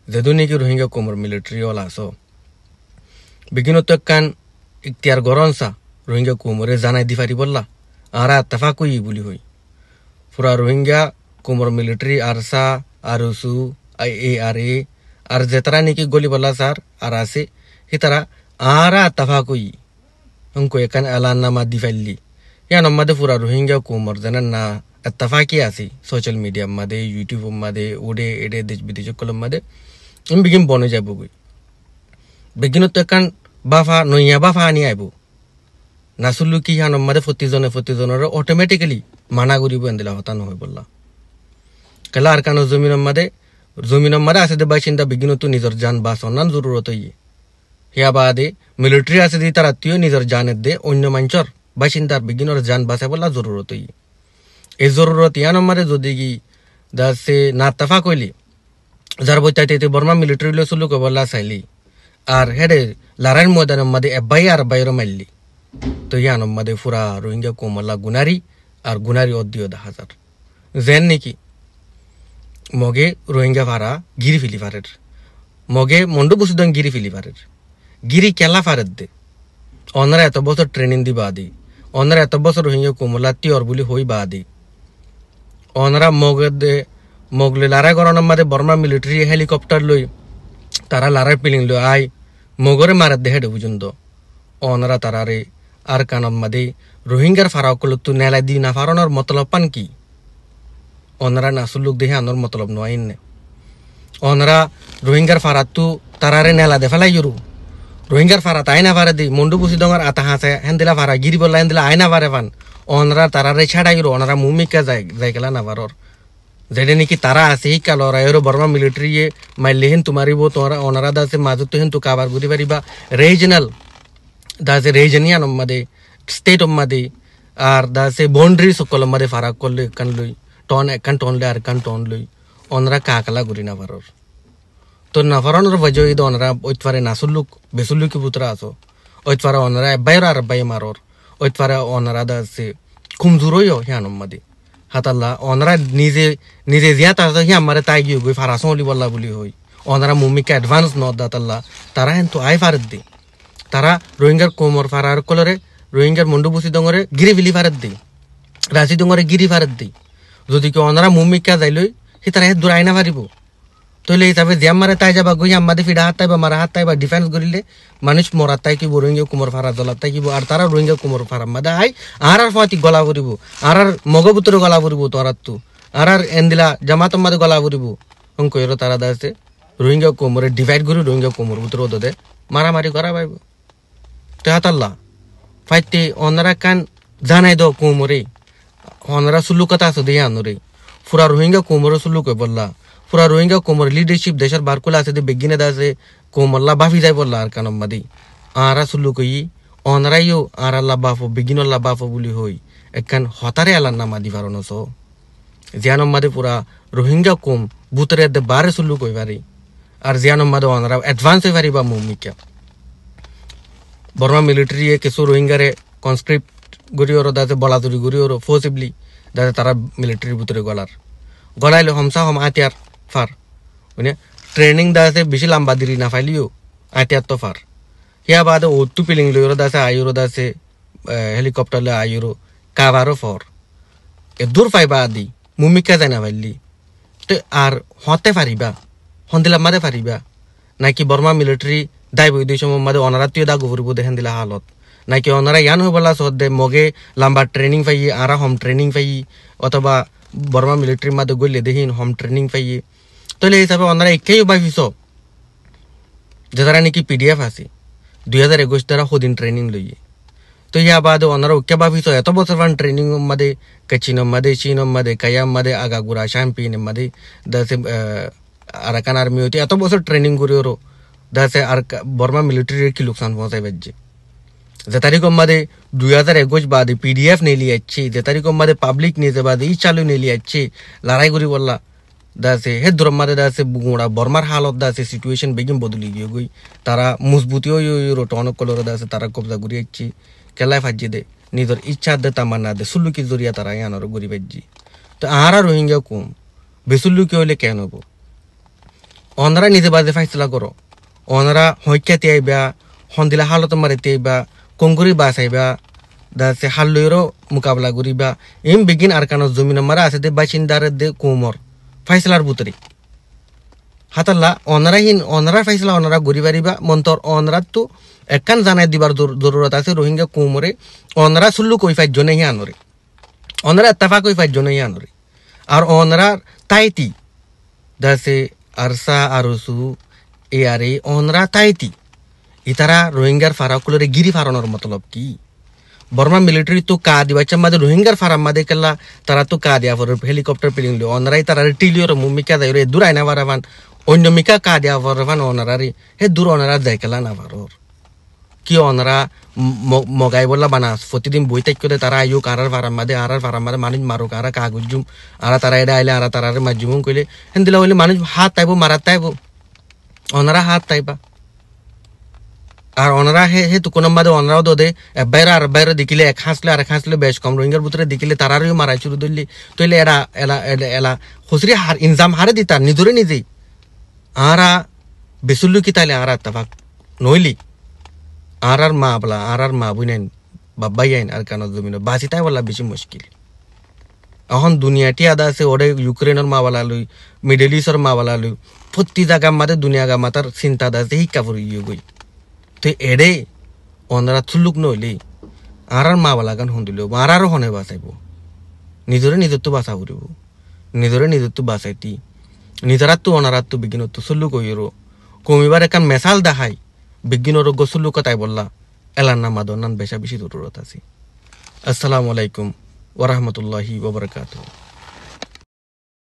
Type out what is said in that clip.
যেদুনি কি রোহিঙ্গা কোমর মিলিটারি ওলা আছো বিগিনত কান ইখতিয়ার গরনসা রোহিঙ্গা কোমরে জানাই দি পারি বললা আরা তাফাকুই বলি হই পুরা রোহিঙ্গা কোমর মিলিটারি আরসা আরসু IARA আর যেতারা নাকি গলি বললা স্যার আর আছে হিতারা আরা তাফাকুই অঙ্ক এখান এলান নামা দি ফাইলি ইয়ান আমাদের পুরা রোহিঙ্গা কোমর জানেন না اتفاقی আছি সোশ্যাল মিডিয়া মধ্যে ইউটিউব মধ্যে ওডে এডে দেশ বিদেশ কলম মধ্যে বিগিন বনে যাব গই বিগিনত কান বাফা নইয়া বাফা আনি আইব নাসুলু কি হান মধ্যে ফতিজনের অটোমেটিক্যালি মানা করিব এন্দিলা হতা নহয় বললা কলা আর কানো জমিনের মধ্যে আছে দে বাসিন্দা বিগিনত নিজর জান বা সন্নান জরুরত হই হিয়া বাদে মিলিটারি আছে দি তার আত্মীয় নিজর জানের দে অন্য মাঞ্চর বাসিন্দার বিগিনর জান বাঁচা বলা জরুরত হই এই জরুরত ইয়ান আমারে যদি কি দাসে না তাফা কইলি যার বইতাইতে বর্মা মিলিটারি লো সুলু কো বলা চাইলি আর হেডে লারাইন ময়দানের মধ্যে এবাই আর বাইরে মাইলি তো ইয়ান মধ্যে পুরা রোহিঙ্গা কোমলা গুনারি আর গুনারি অদ্দিও 10,000 জেন নাকি মগে রোহিঙ্গা ভাড়া গিরি ফিলি পারের মগে মন্ডু বুসুদন গিরি ফিলি পারের গিরি কেলা পারের দে অনরা এত বছর ট্রেনিং দিবা দি অনরা এত বছর রোহিঙ্গা কোমলা তিয়র বলি হই বা দি অনরা মগলে লারাই গরনের মাঝে বর্মা মিলিটারি হেলিকপ্টার লই তারা লারাই পিলিং লই আই মগরে মারার দেহে বুঝুন অনরা তারারে আর কানন মাদে রোহিঙ্গার ফারাও কল তু নেলাই দি না ফারানোর মতলব পান কি অনরা নাসুলুক দেহে আনোর মতলব নয় নে অনরা রোহিঙ্গার ফারাত তু তারারে নেলা দে ফেলাই জরু রোহিঙ্গার ফারা তাই না পারে দি মন্ডু বুসি ডঙ্গার আতা হাসে হেন্দিলা ফারা গিরি বললা হেন্দিলা আয়না পারে ফান অনরা তারারে ছাড়াই অনরা মুমিকা যাই গেলা না পারর যেটা নাকি তারা আছে এই কালর আয়রো বর্মা মিলিটারি মাইলে হেন তুমারিব তোরা অনরা দাসে মাজত হেন তু কাবার গুদি পারিবা রিজনাল দাসে রিজনিয়ান মাদে স্টেট মাদে আর দাসে বাউন্ডারি সকল মাদে ফারাক করলে কান লই টন একান টন লে আর কান টন লই অনরা কাকলা গুরি না পারর তো না ফারানোর वजह ইদ অনরা ওইতফারে নাসুলুক বেসুলুকি পুত্রা আছো ওইতফারে অনরা বাইরা আর বাই মারর ওইতফারে অনরা দাসে কুমজুরইও হিয়ানম মাদে হাতাল্লা অনরা নিজে জিয়াত আছে হি আমারে তাই গিয়ে গই ফারাসন বলি বল্লা বলি হই অনরা মুমিকে অ্যাডভান্স নট দাতাল্লা তারা হেন তো আই ফারদ দি তারা রোহিঙ্গার কোমর ফারার কলরে রোহিঙ্গার মন্ডু বুসি দঙ্গরে গিরি বিলি ফারদ দি রাসি দঙ্গরে গিরি ফারদ দি যদি কি অনরা মুমিকা যাইলই হি তারা হে দূর আইনা পারিব তইলে হিসাবে যে আমারে তাই যাবা গই আমাদে ফিডা হাত তাই বা মারা হাত তাই বা ডিফেন্স করিলে মানুষ মরা তাই কি রোহিঙ্গা কোমর ফারা জলা তাই কি আর তারা রোহিঙ্গা কোমর ফারা মাদা আই আর ফাতি গলা করিব আর মগপুত্র গলা করিব তোরাত তু আর এন্দিলা জামাত মাদে গলা করিব অঙ্কইর তারা দাসে রোহিঙ্গা কোমরে ডিভাইড করি রোহিঙ্গা কোমর পুত্র দদে মারামারি করা পাইব তো হাতাল্লা ফাইতে অনরা কান জানাই দাও কোমরে অনরা সুলুকতা আছে দেয়া আনরে পুরা রোহিঙ্গা কোমর সুলুক বললা পুরা রোহিঙ্গা কোমর লিডারশিপ দেশের বারকুলা আছে বেগিনে দাসে কোমল্লা বাফি যাই বললা আর কানম মাদি আরা সুলুক ই অনরাইও আর আল্লাহ বাফো বেগিনল্লা বাফো বলি হই একান হতারে আল্লাহ নামা দি পারনস জিয়ানম মাদে পুরা রোহিঙ্গা কোম বুতরে দে বারে সুলুক হই পারি আর জিয়ানম মাদে অনরা অ্যাডভান্স হই পারি বা মুমিকা বর্মা মিলিটারি কিছু রোহিঙ্গারে কনস্ক্রিপ্ট গরিওর দাসে বলাতুরি গরিওর ফোর্সিবলি দাসে তারা মিলিটারি ভিতরে গলাইলে হমসা হম আতিয়ার ফার মানে ট্রেনিং দাসে বেশি লম্বা দিরি না ফাইলিও আতিয়ার তো ফার হিয়া বাদে ওটু পিলিং লইর দাসে আয়ুরো দাসে হেলিকপ্টার লে আয়ুরো কাবারও ফর এ দূর ফাইবা আদি মুমিকা যায় না ফাইলি তো আর হতে পারিবা হন্দিলা মাদে পারিবা নাকি বর্মা মিলিটারি দায় বৈদ্য সময় মাদে অনারাত্মীয় দা গভরিব দেখেন দিলা হালত নাকি অনারা ইয়ান হয়ে বলা সদ্দে মগে লম্বা ট্রেনিং পাই আরা হোম ট্রেনিং পাই অথবা বর্মা মিলিটারি মাদে গইলে দেখিন হোম ট্রেনিং পাই তাহলে হিসাবে অনারা একেই ভাবিস যারা নাকি PDF আছে 2021 দ্বারা সদিন ট্রেনিং লইয়ে তো ইয়া বাদে অনারা ওকে ভাবিস এত বছর ফান ট্রেনিং মাদে কচিনম মাদে চিনম মাদে কায়াম মাদে আগাগুড়া শ্যাম্পিন মাদে দাসে আরাকান আর্মি হইতে এত বছর ট্রেনিং করে ওরো দাসে আর বর্মা মিলিটারি কি লোকসান পৌঁছাই বাজছে যে তারিখ মাদে 2021 বাদে PDF নিয়ে লিয়াচ্ছে যে তারিখ মাদে পাবলিক নিয়ে বাদে ই চালু নিয়ে লিয়াচ্ছে লড়াই করি বললা দাসে হে দূরম মাদে দাসে বুগুড়া বর্মার হালত দাসে সিচুয়েশন বেগিন বদলি গিয়ে গই তারা মজবুতিও রোটন কলর দাসে তারা কবজা করিয়াচ্ছি কেলাই ফাজি দে নিজের ইচ্ছা দে তামান্না দে সুলুকি জরিয়া তারা ইয়ানোর গরি বাজি তো আহারা রোহিঙ্গা কম বেসুল্লুকি হইলে কেন হবো অনরা নিজে বাজে ফাইসলা করো অনরা হইকাতে আইবা হন্দিলা হালত মারিতে আইবা কঙ্গুরি বাস আইবা দাসে হাল্লুয়েরও মোকাবলা করিবা এম বিগিন আর কানো জমিন মারা আছে দে বাসিন্দারে দে কুমর ফাইসলার বুতরি হাতাল্লা অনারা ফাইসলা অনারা গড়ি পারিবা মন্তর অনরা তো একান জানাই দিবার জরুরত আছে রোহিঙ্গা কুমরে অনরা সুল্লু কই ফাইজ জনে হি আনরে অনরা এত্তাফা কই ফাইজ জনে হি আনরে আর অনরা তাইতি দাসে আরসা আরসু এ আরে অনরা তাইতি ইতারা রোহিঙ্গার ফারাকুলরে গিরি ফারানোর মতলব কি বর্মা মিলিটারি তো কা দিবাচ্ছা মাদে রোহিঙ্গার ফারাম মাদে কেলা তারা তো কা দিয়া ফর হেলিকপ্টার প্লেন লিও অনরাই তারা টিলিওর মুমিকা দাইরে দূর আইনা বারাবান অন্য মিকা কা দিয়া ফরবান অনরারি হে দূর অনরা যাই কেলা না ফারর কি অনরা মগাই বললা বানাস প্রতিদিন বই তাই করে তারা আইও কারার ফারাম মাদে মানুষ মারুক আরা কাগজুম আরা তারা এটা আইলে আরা তারারে মাজুম কইলে হেন্দিলা হইলে মানুষ হাত তাইব মারাত তাইব অনরা হাত তাইবা আর অনরা হে তো কোন মাদে অনরাও দে বাইরে দেখিলে এক হাসলে বেশ কম রোহিঙ্গার ভিতরে দেখিলে তারারও মারাই শুরু ধরলি তইলে এরা এলা এলা খুচরি হার ইনজাম হারে দিতার নিজরে নিজেই আরা বেসুল্লু কি তাইলে আরা তাফাক নইলি আর মা বলা আর মা বুঝেন বাবাই আইন আর কানো জমিন বাঁচি তাই বলা বেশি মুশকিল এখন দুনিয়াটি আদা আছে ওরে ইউক্রেনের মা বলা লই মিডল ইস্টর মা বলা লই প্রতি জায়গা মাতে দুনিয়া গা মাতার চিন্তা দা আছে শিক্ষা ফুরি গই তো এড়ে অনরা থুলুক নইলে আর মা বলা গান শুনিল আরও হনে বাঁচাইব নিজরে নিজের বাঁচা ফুরিব নিজরে নিজের বাঁচাইতি নিজেরাত তো অনারাত তো বিজ্ঞানত তো চুল্লু কইরো কমিবার একান মেসাল দেখাই বিজ্ঞানের গসুল্লু কথাই বললা এলার নাম মাদনান বেশা বেশি জরুরত আছে। আসসালামু আলাইকুম ওয়া রাহমাতুল্লাহি ওয়া বারাকাতুহু।